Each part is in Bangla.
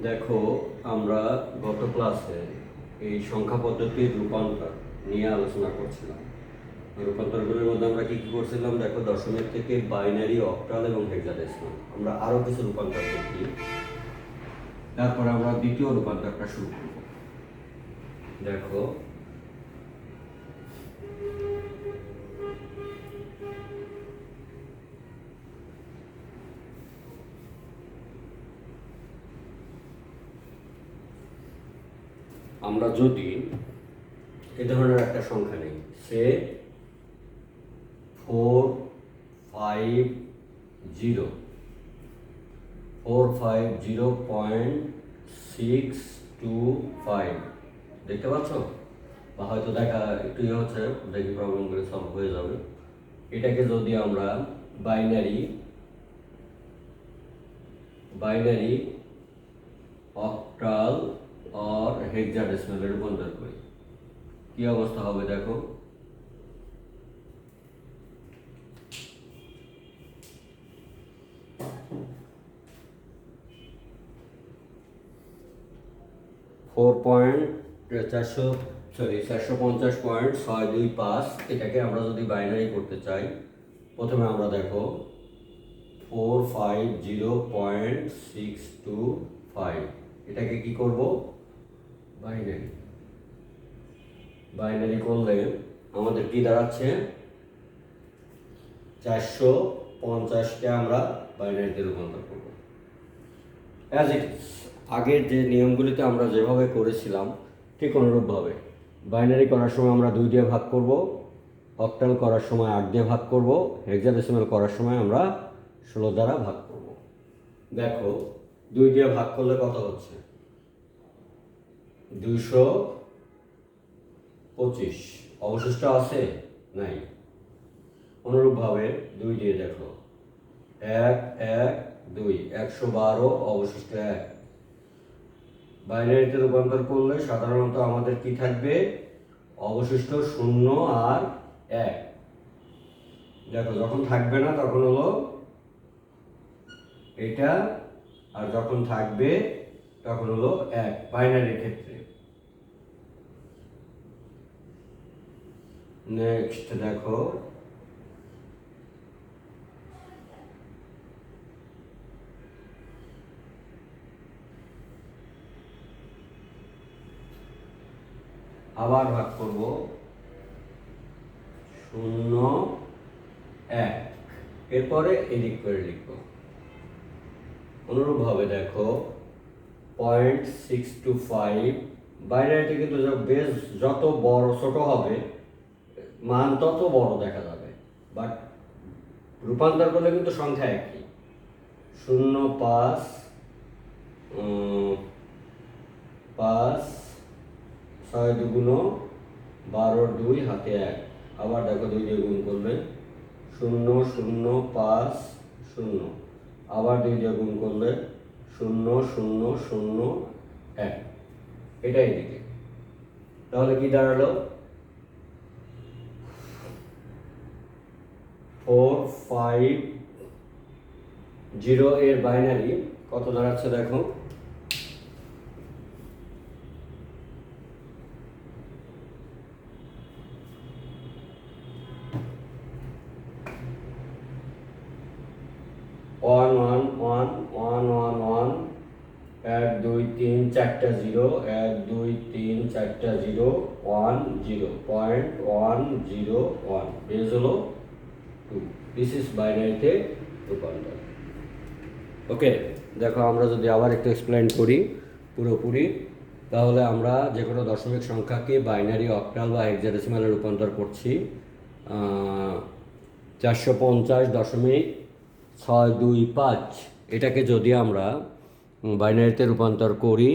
দেখো, আমরা গত ক্লাসে এই সংখ্যা পদ্ধতির রূপান্তর নিয়ে আলোচনা করছিলাম। রূপান্তরগুলোর মধ্যে আমরা কি কি করছিলাম দেখো, দশমিক থেকে বাইনারি, অক্টাল এবং হেক্সাডেসিমাল। আমরা আরও কিছু রূপান্তর দেখি, তারপরে আমরা দ্বিতীয় রূপান্তরটা শুরু করব। দেখো, আমরা যদি এ ধরনের একটা সংখ্যা নেই, সে 450.625 দেখতে পাচ্ছ? বা হয়তো দেখা একটু হচ্ছে, দেখি প্রবলেমগুলো সলভ হয়ে যাবে। এটাকে যদি আমরা বাইনারি অক্টাল আর হেক্সাডেসিমালে রূপান্তর করি, কি অবস্থা হবে দেখো। চারশো 450.625 এটাকে আমরা যদি বাইনারি করতে চাই, প্রথমে আমরা দেখো 450.625 এটাকে কি করব, বাইনারি করলে আমাদের কি দাঁড়াচ্ছে, 450কে আমরা বাইনারিতে রূপান্তর করব। অ্যাজ ইট ইজ আগের যে নিয়মগুলিতে আমরা যেভাবে করেছিলাম ঠিক অনুরূপভাবে বাইনারি করার সময় আমরা 2 দিয়ে ভাগ করব, অক্টাল করার সময় 8 দিয়ে ভাগ করব, হেক্সাডেসিমাল করার সময় আমরা 16 দ্বারা ভাগ করব। দেখো, 2 দিয়ে ভাগ করলে কত হচ্ছে, 225। অবশিষ্ট আছে? নাই। অনুরূপভাবে 2 দিয়ে দেখো, 1 1 2, 112, অবশিষ্ট 1। বাইনারিতে রূপান্তর করলে সাধারণত আমাদের কি থাকবে, অবশিষ্ট 0 আর 1। দেখো, যখন থাকবে না তখন হলো এটা, আর যখন থাকবে তখন হলো 1 বাইনারির ক্ষেত্রে। নেক্সট দেখো, আবার ভাগ করব 0 1, এরপরে এদিক করে লিখব। অনুরূপভাবে দেখো 0.625 বাইনারিতে কিন্তু বেশ যত বড় ছোট হবে মান তত বড় দেখা যাবে, বাট রূপান্তর করলে কিন্তু সংখ্যা একই। 0 5 5 6 2 12, 2 হাতে 1। আবার দেখো 2 দিয়ে গুণ করলে 0 0 5 0, আবার 2 দিয়ে গুণ করলে 0 0 0 1, এটাই দিকে। তাহলে কি দাঁড়ালো, 450 এর বাইনারি কত দাঁড়াচ্ছে দেখো, 1 1 1 1 1 1, 1 2 3 4টা 0, 1 2 3 4টা 0 1 0, 0.101 বেজ হলো 2। দিস ইজ বাইনারিতে রূপান্তর। ওকে, দেখো আমরা যদি আবার একটু এক্সপ্লেন করি পুরোপুরি, তাহলে আমরা যে কোনো দশমিক সংখ্যাকে বাইনারি, অক্টাল বা হেক্সাডেসিমালে রূপান্তর করছি। 450.625 এটাকে যদি আমরা বাইনারিতে রূপান্তর করি,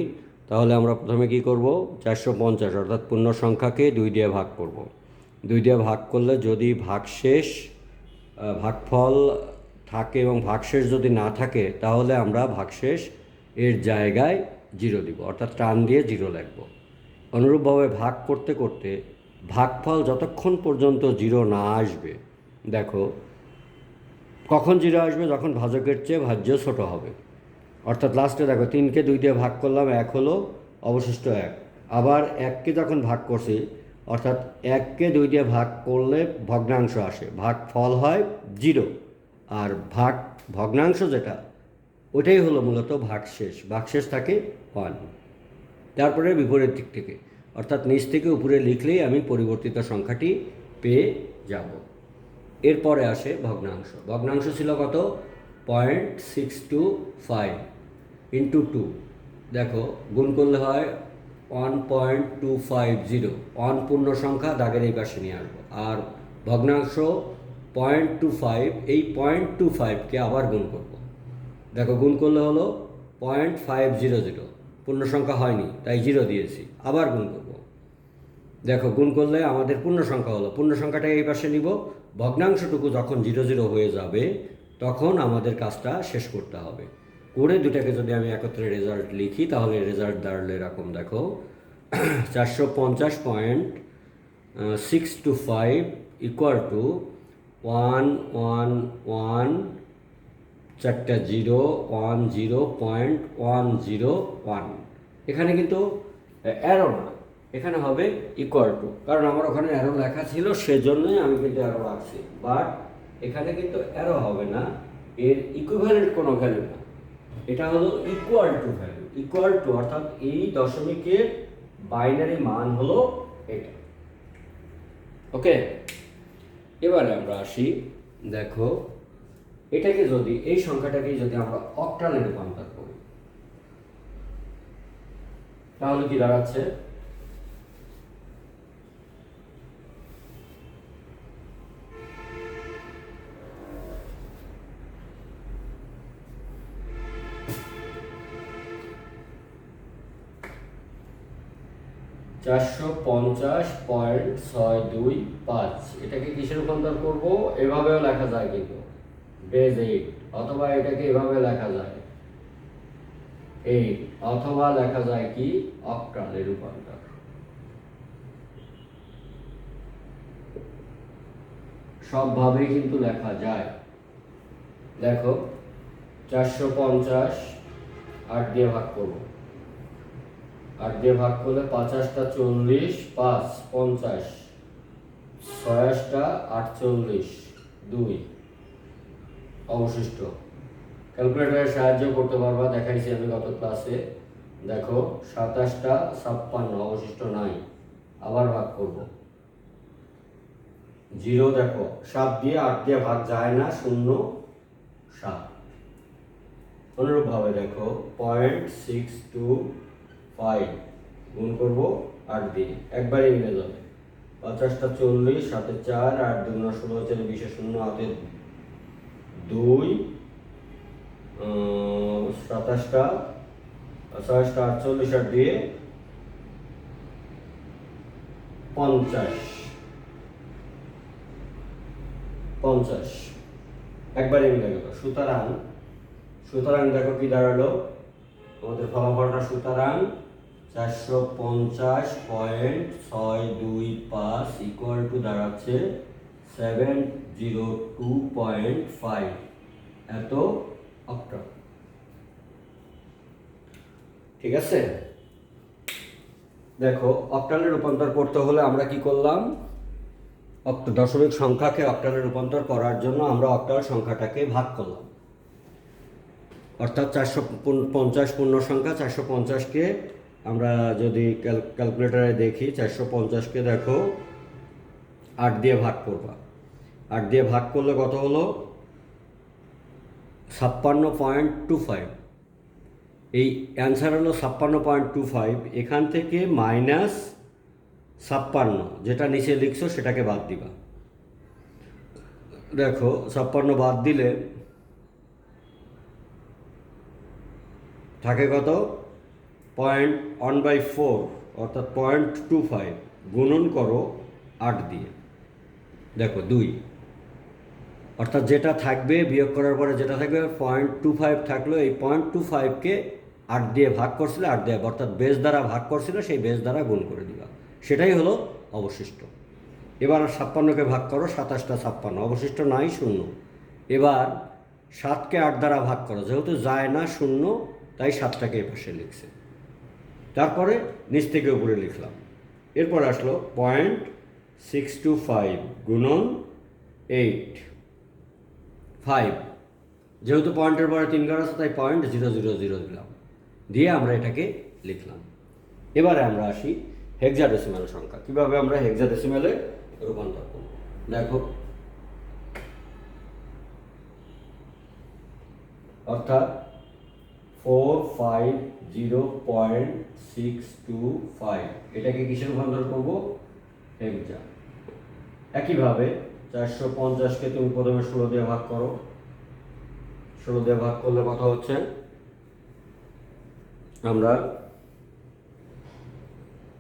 তাহলে আমরা প্রথমে কি করব, 450 অর্থাৎ পূর্ণ সংখ্যাকে 2 দিয়ে ভাগ করব। 2 দিয়ে ভাগ করলে যদি ভাগশেষ ভাগফল থাকে এবং ভাগশেষ যদি না থাকে, তাহলে আমরা ভাগশেষ এর জায়গায় 0 দিব, অর্থাৎ টান দিয়ে 0 লিখব। অনুরূপভাবে ভাগ করতে করতে ভাগফল যতক্ষণ পর্যন্ত 0 না আসবে, দেখো কখন 0 আসবে, যখন ভাজকের চেয়ে ভাজ্য ছোট হবে। অর্থাৎ লাস্টে দেখো 3কে 2 দিয়ে ভাগ করলাম, 1 হলো, অবশিষ্ট 1। আবার 1কে যখন ভাগ করছি, অর্থাৎ 1কে 2 দিয়ে ভাগ করলে ভগ্নাংশ আসে, ভাগ ফল হয় 0। আর ভগ্নাংশ যেটা, ওটাই হলো মূলত ভাগশেষ। ভাগশেষ থাকে 1। তারপরে বিপরীত দিক থেকে, অর্থাৎ নিচ থেকে উপরে লিখলেই আমি পরিবর্তিত সংখ্যাটি পেয়ে যাব। এরপরে আসে ভগ্নাংশ। ভগ্নাংশ ছিল কত? 0.625 ইন্টু 2। দেখো গুণ করলে হয় 1.250। 1 পূর্ণ সংখ্যা, দাগের এই পাশে নিয়ে আসবো। আর ভগ্নাংশ 0.25, এই 0.25কে আবার গুণ করব। দেখো গুণ করলে হলো 0.500। পূর্ণ সংখ্যা হয়নি, তাই 0 দিয়েছি, আবার গুণ করব। দেখো গুণ করলে আমাদের পূর্ণ সংখ্যা হলো। পূর্ণ সংখ্যাটাকে এই পাশে নিব। ভগ্নাংশটুকু যখন 0 হয়ে যাবে, তখন আমাদের কাজটা শেষ করতে হবে। করে দুটাকে যদি আমি একত্রে রেজাল্ট লিখি, তাহলে রেজাল্ট দাঁড়ালো এরকম। দেখো 450.625 ইকুয়াল টু 111, 4টা 0, 10.101। এখানে কিন্তু অ্যারো না, এখানে হবে ইকুয়াল টু, কারণ আমার ওখানে অ্যারো লেখা ছিল, সেজন্যই আমি কিন্তু অ্যারো রাখছি। বাট এখানে কিন্তু অ্যারো হবে না, এর ইকুইভ্যালেন্ট কোনো ভ্যালু না, এটা হলো equal to value. Equal to অর্থাৎ এই দশমিকের বাইনারি মান হলো এটা। ওকে, এবারে আমরা আসি। দেখো এটাকে যদি, এই সংখ্যাটাকে যদি আমরা অক্টালে রূপান্তর করি, তাহলে কি দাঁড়াচ্ছে? $450.625। এটাকে কিসে রূপান্তর করব? এভাবেও লেখা যায় কিন্তু, বেজ 8, অথবা এটাকে এভাবে লেখা যায় 8, অথবা লেখা যায় কি অক্টালে রূপান্তর। সবভাবেই কিন্তু লেখা যায়। দেখো 450 8 দিয়ে ভাগ করব। 8 দিয়ে ভাগ করলে 50টা 40, 5 50, 6টা 48, 2 অবশিষ্ট। ক্যালকুলেটরের সাহায্য করতে পারবা, দেখাইছি আমি গত ক্লাসে। দেখো 27টা 56, অবশিষ্ট নাই। আবার ভাগ করব 0। দেখো 7 দিয়ে 8 দিয়ে ভাগ যায় না, 0 7। অনুরূপভাবে দেখো 0.625 গুণ করব 8 দিয়ে, একবারে মিলে যাবে। 50টা 40, 7 4, 8 2 16, 20 0 হাতে 2, 27টা 6টা 48, 8 দিয়ে 50, একবারে মিলে গেল। সুতরাং দেখো কি দাঁড়ালো আমাদের ফলাফলটা। সুতরাং 450.625 ইকুয়াল টু দাঁড়াচ্ছে 702.5 এত অক্টাল। ঠিক আছে, দেখো অক্টালে রূপান্তর করতে হলে আমরা কি করলাম? দশমিক সংখ্যাকে অক্টালে রূপান্তর করার জন্য আমরা অক্টাল সংখ্যাটাকে ভাগ করলাম। অর্থাৎ 450 পূর্ণ সংখ্যা, 450কে আমরা যদি ক্যালকুলেটারে দেখি, 450কে দেখো 8 দিয়ে ভাগ করবা। 8 দিয়ে ভাগ করলে কত হলো? 56.25। এই অ্যান্সার হলো 56.25। এখান থেকে -56, যেটা নিচে লিখছো সেটাকে বাদ দিবা। দেখো 56 বাদ দিলে থাকে কত? 0.1/4, অর্থাৎ 0.25 গুণন করো 8 দিয়ে। দেখো 2, অর্থাৎ যেটা থাকবে বিয়োগ করার পরে যেটা থাকবে 0.25 থাকলো। এই 0.25কে 8 দিয়ে ভাগ করছিল, 8 দিয়ে অর্থাৎ বেস দ্বারা ভাগ করছিল, সেই বেস দ্বারা গুণ করে দিবা, সেটাই হলো অবশিষ্ট। এবার 56কে ভাগ করো, 27টা 56, অবশিষ্ট নাই, 0। এবার 7কে 8 দ্বারা ভাগ করো, যেহেতু যায় না শূন্য তাই 7টাকে এই পাশে লিখছে। তারপরে নিচ থেকে উপরে লিখলাম। এরপর আসলো 0.625 গুণন 8 5, যেহেতু পয়েন্টের পরে 3 ঘর আছে তাই 0.000 দিলাম, দিয়ে আমরা এটাকে লিখলাম। এবারে আমরা আসি হেক্সাডেসিমাল সংখ্যা। কীভাবে আমরা হেক্সাডেসিমালে রূপান্তর করব দেখো। অর্থাৎ 450.625 এটাকে কিসে রূপান্তর করব? হেক্সা। একইভাবে 450কে তুমি প্রথমে 16 দিয়ে ভাগ করো। 16 দিয়ে ভাগ করলে কত হচ্ছে? আমরা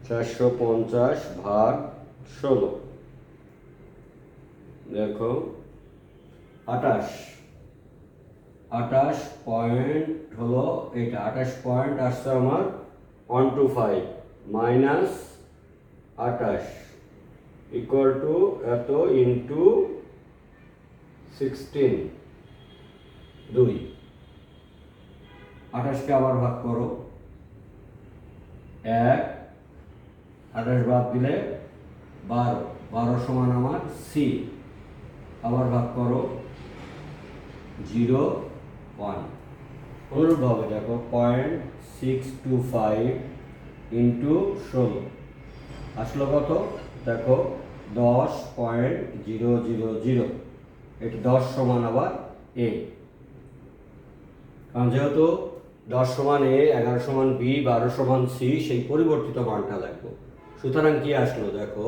450 ভাগ 16 দেখো 28 পয়েন্ট হলো এটা। 28 পয়েন্ট আসছে আমার 125 মাইনাস 28 ইকুয়াল টু এত ইন্টু 16 2। 28কে আবার ভাগ করো 1, 28 বাদ দিলে 12, 12 সমান আমার সি। আবার ভাগ করো 0.1। অনুরূপভাবে দেখো 0.625 ইন্টু 16 আসলো কত? দেখো 10.000। এটি 10 সমান আবার এ, কারণ যেহেতু 10 সমান এ, 11 সমান বি, 12 সমান সি, সেই পরিবর্তিত মানটা লাগবে। সুতরাং কি আসলো দেখো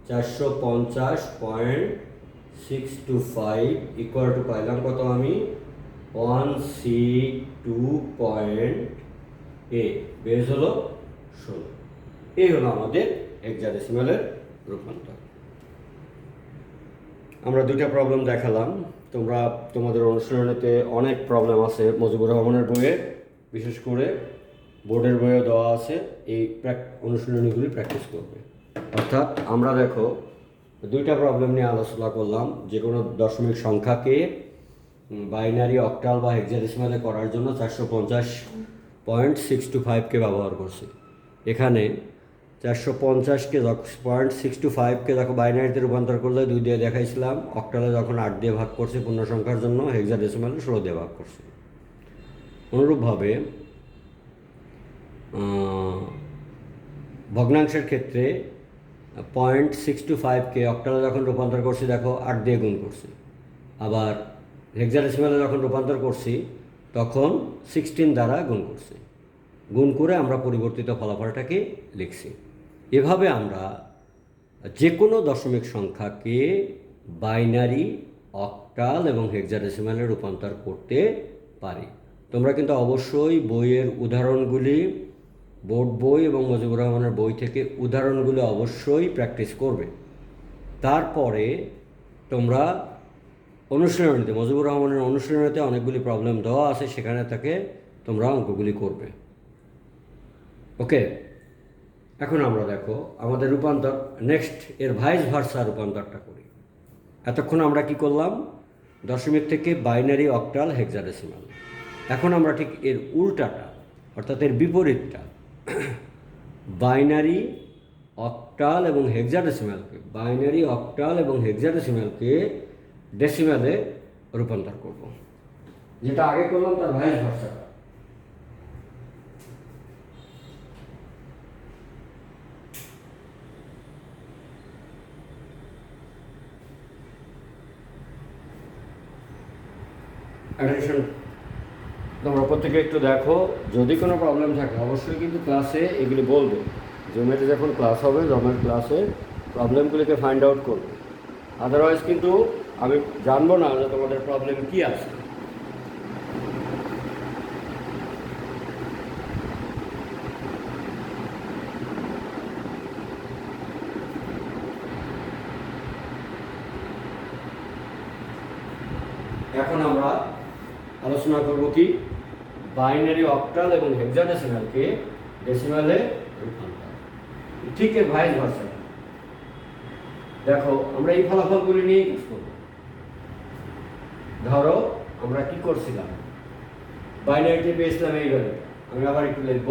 450.625 ইকুয়াল টু পাইলাম কত আমি? 1C2.A, বেস হলো 16। এই হলো আমাদের হেক্সাডেসিমালের রূপান্তর। আমরা দুইটা প্রবলেম দেখালাম। তোমাদের অনুশীলনীতে অনেক প্রবলেম আছে মুজিবুর রহমানের বইয়ে, বিশেষ করে বোর্ডের বইয়ে দেওয়া আছে। এই অনুশীলনীগুলি প্র্যাকটিস করবে। অর্থাৎ আমরা দেখো দুইটা প্রবলেম নিয়ে আলোচনা করলাম। যে কোনো দশমিক সংখ্যাকে বাইনারি, অক্টাল বা হেক্সাডেসিমালে করার জন্য 450.625কে ব্যবহার করছি। এখানে 450কে 0.625কে যখন বাইনারিতে রূপান্তর করলে 2 দিয়ে দেখাইছিলাম, অক্টালে যখন 8 দিয়ে ভাগ করছি পূর্ণ সংখ্যার জন্য, হেক্সাডেসিমালে 16 দিয়ে ভাগ করছি। অনুরূপভাবে ভগ্নাংশের ক্ষেত্রে 0.625কে অক্টালে যখন রূপান্তর করছি দেখো 8 দিয়ে গুণ করছি। আবার হেক্সাডেসিমালে যখন রূপান্তর করছি তখন 16 দ্বারা গুণ করছি। গুণ করে আমরা পরিবর্তিত ফলাফলটাকে লিখছি। এভাবে আমরা যে কোনো দশমিক সংখ্যাকে বাইনারি, অক্টাল এবং হেক্সাডেসিমালে রূপান্তর করতে পারি। তোমরা কিন্তু অবশ্যই বইয়ের উদাহরণগুলি, বোর্ড বই এবং মুজিবুর রহমানের বই থেকে উদাহরণগুলি অবশ্যই প্র্যাকটিস করবে। তারপরে তোমরা অনুশীলনীতে, মুজিবুর রহমানের অনুশীলনীতে অনেকগুলি প্রবলেম দেওয়া আছে, সেখানে থেকে তোমরা অঙ্কগুলি করবে। ওকে, এখন আমরা দেখো আমাদের রূপান্তর নেক্সট এর ভাইস ভার্সা রূপান্তরটা করি। এতক্ষণ আমরা কি করলাম? দশমিক থেকে বাইনারি, অক্টাল, হেক্সাডেসিমাল। এখন আমরা ঠিক এর উল্টাটা, অর্থাৎ এর বিপরীতটা, বাইনারি, অক্টাল এবং হেক্সাডেসিমালকে ডেসিমালে রূপান্তর করব। যেটা আগে করলাম তার ভাইস ভার্সাটা। অ্যাটেনশন, তোমরা প্রত্যেকে একটু দেখো। যদি কোনো প্রবলেম থাকে অবশ্যই কিন্তু ক্লাসে এগুলি বলবে। জুমেতে যখন ক্লাস হবে, জমের ক্লাসে প্রবলেমগুলিকে ফাইন্ড আউট করবে। আদারওয়াইজ কিন্তু আমি জানবো না যে তোমাদের প্রবলেম কী আছে। এখন আমরা আলোচনা করব কি? বাইনারি, অক্টাল এবং হেক্সাডেসিমালকে ডেসিমালে রূপান্তর। ঠিক এর ভাইস ভার্সা। দেখো আমরা এই ফলাফলগুলি নিয়ে কাজ করব। ধরো আমরা কি করছিলাম, বাইনারিতে পেয়েছিলাম এই ভ্যালুটা। আমি আবার একটু লিখব,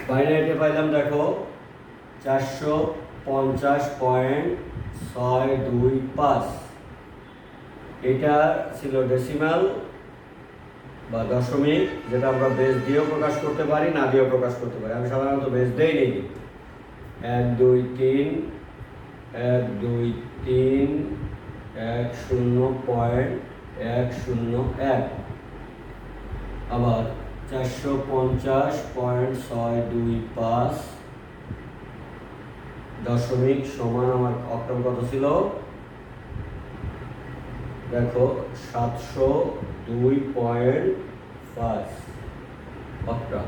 বাইনারিতে পাইলাম দেখো 450.625। এটা ছিল ডেসিমাল বা দশমিক, যেটা আমরা বেস দিয়েও প্রকাশ করতে পারি, না দিয়েও প্রকাশ করতে পারি। আমি সাধারণত বেস দিয়েই নিই। 1 2 3 1 2 3 1 0.101। আবার 450.625 দশমিক সমান আমার অক্টাল কত ছিল দেখো 702.5 অক্টাল।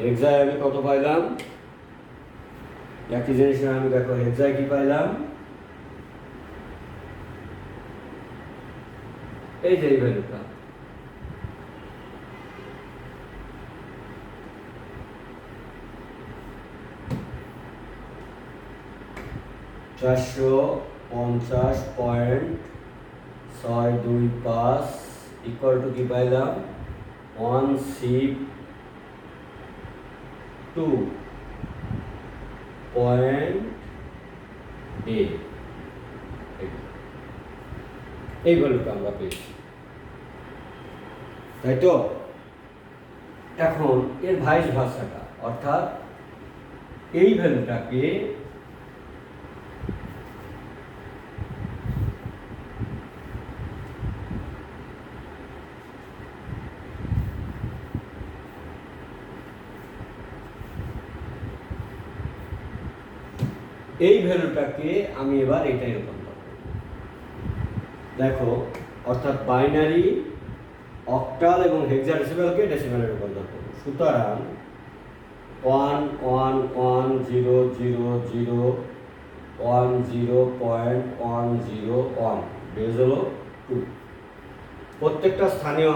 হেক্সায় আমি কত পাইলাম, একই জিনিস আমি দেখো হেক্সায় কি পাইলাম, এই যে এই ভ্যালুটা। $450.625 ইকুয়াল টু কি পাইলাম 1C2.8। এই ভ্যালুটা আমরা পেয়েছি, তাই তো। এখন এর ভাইস ভাষাটা, অর্থাৎ এই ভ্যালুটাকে এই ভ্যালুটাকে আমি এবার এটাই রূপান্তর করব দেখো, অর্থাৎ বাইনারি, অক্টাল এবং হেক্সাডেসিমালকে ডেসিমালে রূপান্তর করব। সুতরাং 1111001 বেস হলো 2। প্রত্যেকটা স্থানীয়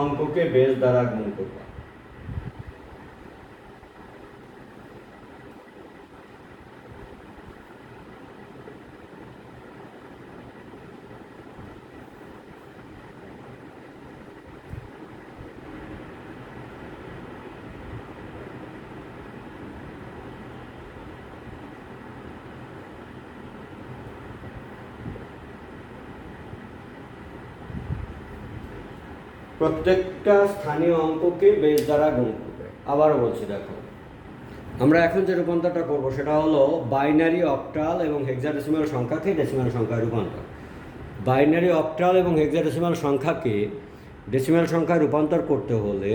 অঙ্ককে বেস দ্বারা গুণ করব। প্রত্যেকটা স্থানীয় অঙ্ককে বেস দ্বারা গুণ করবে। আবারও বলছি দেখো, আমরা এখন যে রূপান্তরটা করব সেটা হলো বাইনারি, অক্টাল এবং হেক্সাডেসিমাল সংখ্যাকে ডেসিমাল সংখ্যায় রূপান্তর। বাইনারি, অক্টাল এবং হেক্সাডেসিমাল সংখ্যাকে ডেসিমাল সংখ্যায় রূপান্তর করতে হলে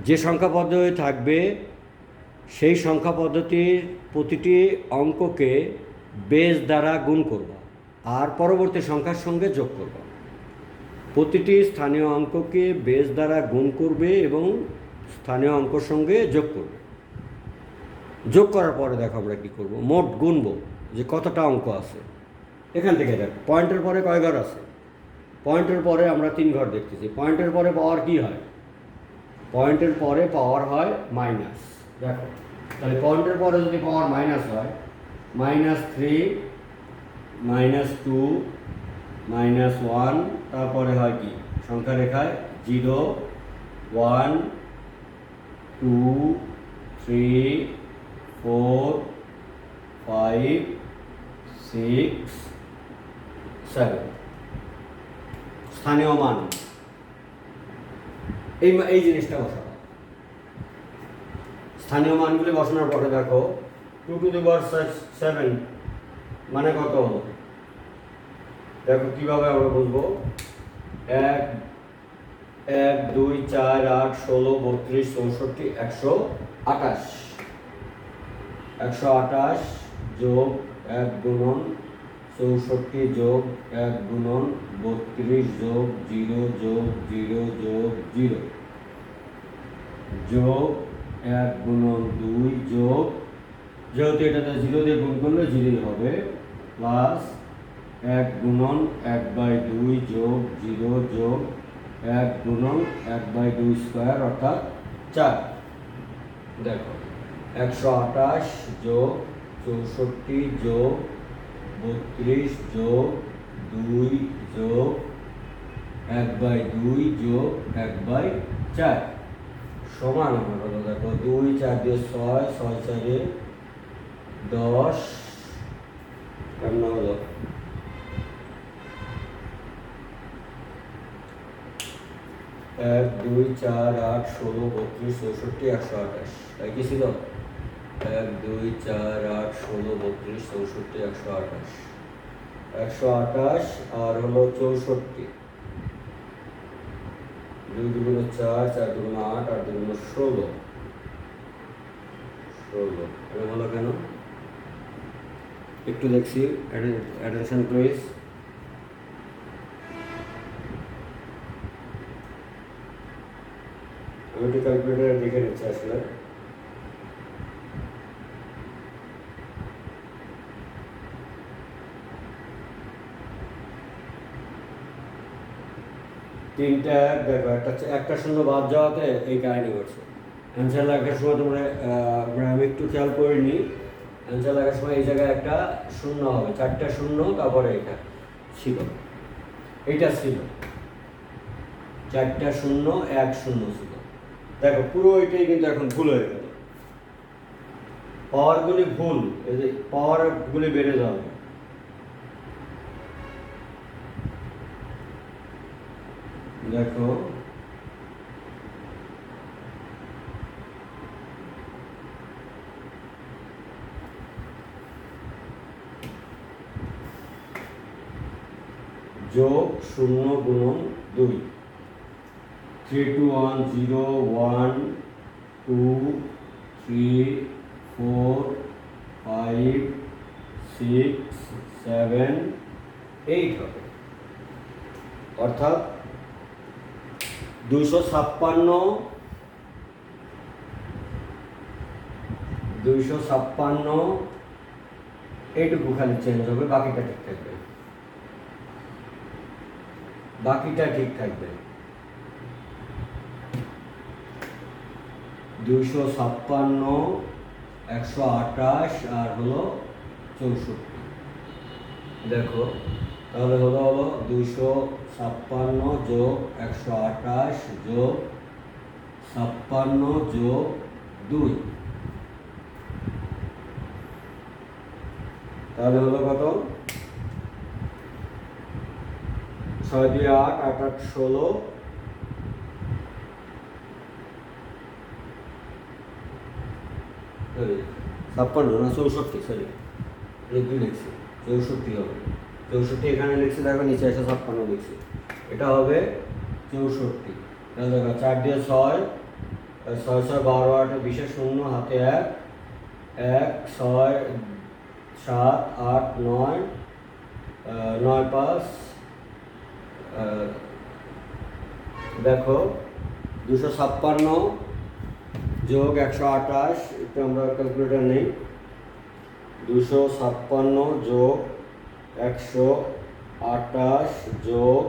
যে সংখ্যা পদ্ধতি থাকবে সেই সংখ্যা পদ্ধতির প্রতিটি অঙ্ককে বেস দ্বারা গুণ করব আর পরবর্তী সংখ্যার সঙ্গে যোগ করব। প্রতিটি স্থানীয় অঙ্ককে বেস দ্বারা গুণ করবে এবং স্থানীয় অঙ্কর সঙ্গে যোগ করবে। যোগ করার পরে দেখো আমরা কী করব, মোট গুনব যে কতটা অঙ্ক আছে। এখান থেকে দেখো পয়েন্টের পরে কয় ঘর আছে, পয়েন্টের পরে আমরা 3 ঘর দেখতেছি। পয়েন্টের পরে পাওয়ার কি হয়, পয়েন্টের পরে পাওয়ার হয় মাইনাস। দেখো তাহলে পয়েন্টের পরে যদি পাওয়ার মাইনাস হয়, -3 -2 -1, তারপরে হয় কি সংখ্যা রেখায় 0 1 2 3 4 5 6 7 স্থানীয় মান। এই জিনিসটা বসাবো। স্থানীয় মানগুলি বসানোর পরে দেখো 2 to the power 7 মানে কত হলো, দেখো কীভাবে আমরা বুঝবো। 1 1 2 4 8 16 32 64 128 128 যোগ 1 গুণন 64 যোগ 1 গুণন 32 যোগ 0 যোগ 0 যোগ 0 যোগ 1 গুণন 2 যোগ, যেহেতু এটাতে 0 দিয়ে গুণ করলে 0 হবে, প্লাস 1 গুণন 1/2 যোগ 0 যোগ 1 গুণন 1/2 স্কোয়ার অর্থাৎ 4। দেখো 128 যোগ 64 যোগ 32 যোগ 2 যোগ 1/2 যোগ 1/4 সমান আমার হলো, দেখো 2 4 দিয়ে 6, 6 4 10, কেমন হলো 1 2 4 8 16 32 64 128, তাই কি ছিল? 1 2 4 8 16 32 64 128, 128 আর হলো 64, 2 দুগুণ 4, 4 দুগুণ 8, 8 দুগুণ 16, 16 এরকম হলো কেন? একটু দেখছি, অ্যাটেনশন প্লিজ। আমি একটু ক্যালকুলেটারে দেখে নিচ্ছি আসলে। তিনটা দেখো, একটা শূন্য বাদ যাওয়াতে এই কাহিনী ঘটছে। অ্যান্সার লেখার সময় তোমরা আমি একটু খেয়াল করিনি, অ্যান্সার লেখার সময় এই জায়গায় একটা শূন্য হবে, 4টা শূন্য, তারপরে এটা ছিল, এইটা ছিল 4টা শূন্য 1 শূন্য ছিল। দেখো পুরো এটাই কিন্তু এখন ভুল হয়ে গেল, পাওয়ারগুলি ভুল, এই যে পাওয়ারগুলি বেড়ে যাবে। দেখো যোগ 0 গুণন 2, 3 2 1 0 1 2 3 4 5 6 7 8 হবে, অর্থাৎ 256 এইটুকু খালি চেঞ্জ হবে, বাকিটা ঠিক থাকবে, বাকিটা ঠিক থাকবে। 256 128 আর হলো 64, দেখো তাহলে হলো 256 যোগ 128 যোগ 56 যোগ 2, তাহলে হলো কত? 6 2 8 8 8 16, সরি 56 না 64, সরি লিখবি লিখছি 64 হবে, 64 এখানে লিখছি, দেখো নিচে এসে 56 লিখছি, এটা হবে 64। তাহলে দেখো 4 দিয়ে 6, 6 6 12 8 20 শূন্য, হাতে 1 1 6 7 8 9 9 5, দেখো 256 যোগ 128, একটু আমরা ক্যালকুলেটার নেই, 256 যোগ 128 যোগ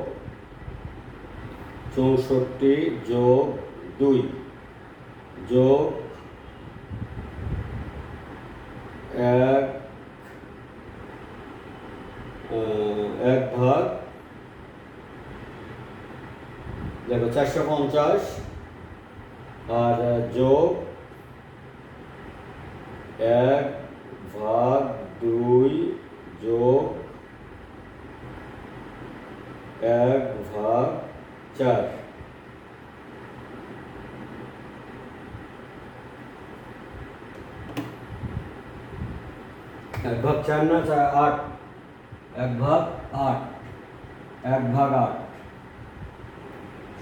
64 যোগ 2 যোগ 1 ভাগ, দেখো 450 আর যোগ 1 ভাগ 2 যোগ 1 ভাগ 4, 1 ভাগ 4 না 8, 1 ভাগ 8, 1 ভাগ 8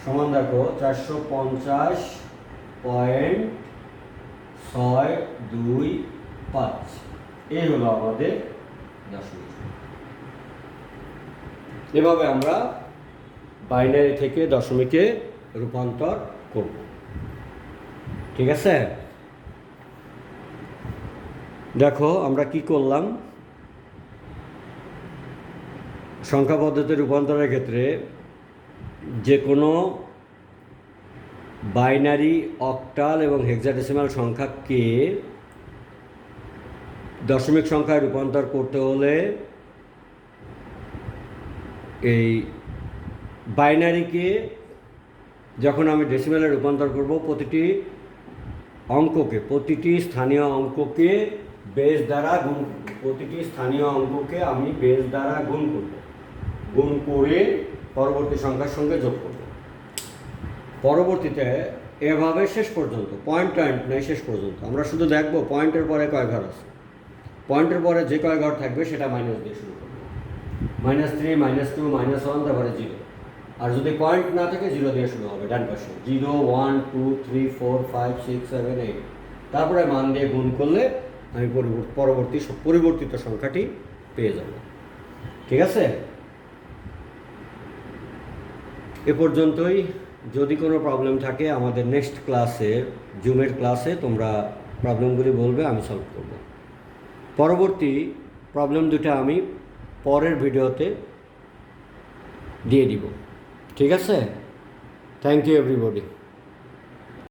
সমান, দেখো 450.625, এই হলো আমাদের দশমিক। এভাবে আমরা বাইনারি থেকে দশমিকে রূপান্তর করব, ঠিক আছে? দেখো আমরা কি করলাম, সংখ্যা পদ্ধতি রূপান্তরের ক্ষেত্রে যে কোনো বাইনারি, অক্টাল এবং হেক্সাডেসিমাল সংখ্যাকে দশমিক সংখ্যায় রূপান্তর করতে হলে এই বাইনারিকে যখন আমি ডেসিমেলে রূপান্তর করব, প্রতিটি স্থানীয় অঙ্ককে বেস দ্বারা গুণ করব। প্রতিটি স্থানীয় অঙ্ককে আমি বেস দ্বারা গুণ করব, গুণ করে পরবর্তী সংখ্যার সঙ্গে যোগ করব। পরবর্তীতে এভাবে শেষ পর্যন্ত, পয়েন্ট নেই, শেষ পর্যন্ত আমরা শুধু দেখব পয়েন্টের পরে কয় ঘর আছে। পয়েন্টের পরে যে কয় ঘর থাকবে সেটা মাইনাস দিয়ে শুরু করবো। -3, -2, -1, তারপরে 0। আর যদি পয়েন্ট না থাকে 0 দিয়ে শুরু হবে ডান পাশে। 0, 1, 2, 3, 4, 5, 6, 7, 8। তারপরে মান দিয়ে গুণ করলে আমি পরিবর্তিত সংখ্যাটি পেয়ে যাব। ঠিক আছে, এ পর্যন্তই। যদি কোনো প্রবলেম থাকে আমাদের নেক্সট ক্লাসে, জুমের ক্লাসে তোমরা প্রবলেমগুলি বলবে, আমি সলভ করব। পরবর্তী প্রবলেম দুটো আমি পরের ভিডিওতে দিয়ে দিব। ঠিক আছে, থ্যাংক ইউ এভরিবডি।